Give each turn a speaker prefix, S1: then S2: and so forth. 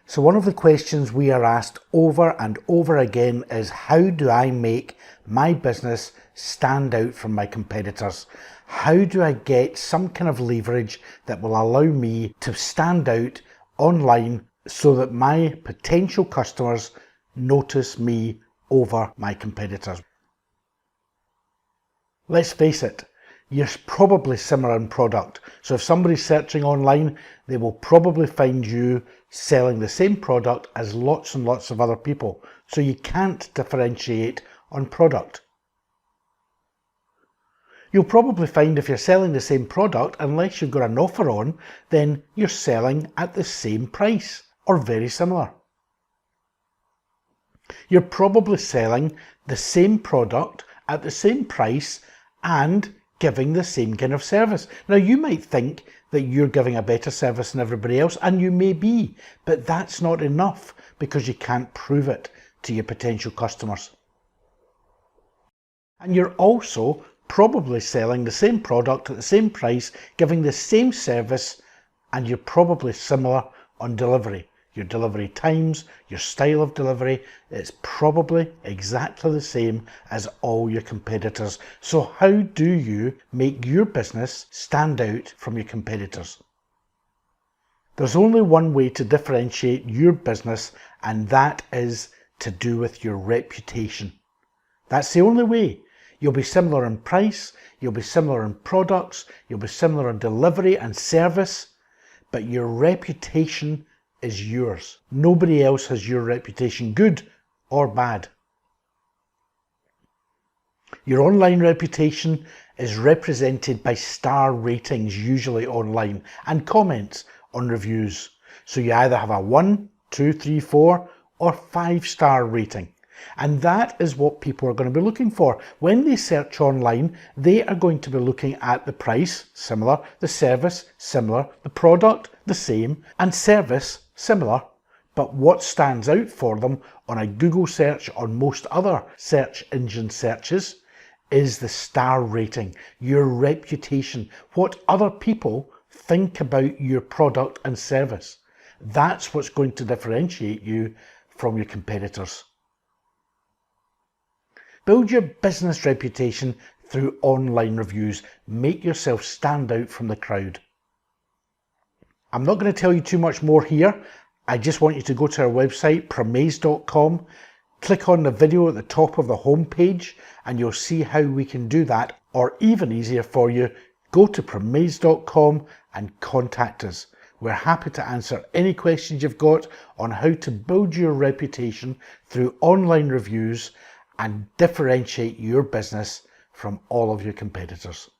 S1: So one of the questions we are asked over and over again is, how do I make my business stand out from my competitors? How do I get some kind of leverage that will allow me to stand out online so that my potential customers notice me over my competitors? Let's face it, you're probably similar in product. So if somebody's searching online, they will probably find you selling the same product as lots and lots of other people. So you can't differentiate on product. You'll probably find if you're selling the same product, unless you've got an offer on, then you're selling at the same price or very similar. You're probably selling the same product at the same price and giving the same kind of service. Now you might think that you're giving a better service than everybody else, and you may be, but that's not enough because you can't prove it to your potential customers. And you're also probably selling the same product at the same price, giving the same service, and you're probably similar on delivery. Your delivery times, your style of delivery, it's probably exactly the same as all your competitors. So how do you make your business stand out from your competitors? There's only one way to differentiate your business, and that is to do with your reputation. That's the only way. You'll be similar in price, you'll be similar in products, you'll be similar in delivery and service, but your reputation is yours. Nobody else has your reputation, good or bad. Your online reputation is represented by star ratings, usually online, and comments on reviews. So you either have a 1, 2, 3, 4 or 5-star rating. And that is what people are going to be looking for. When they search online, they are going to be looking at the price, similar, the service, similar, the product, the same, and service, similar. But what stands out for them on a Google search, on most other search engine searches, is the star rating, your reputation, what other people think about your product and service. That's what's going to differentiate you from your competitors. Build your business reputation through online reviews. Make yourself stand out from the crowd. I'm not going to tell you too much more here. I just want you to go to our website, Promaze.com, click on the video at the top of the home page, and you'll see how we can do that. Or even easier for you, go to Promaze.com and contact us. We're happy to answer any questions you've got on how to build your reputation through online reviews and differentiate your business from all of your competitors.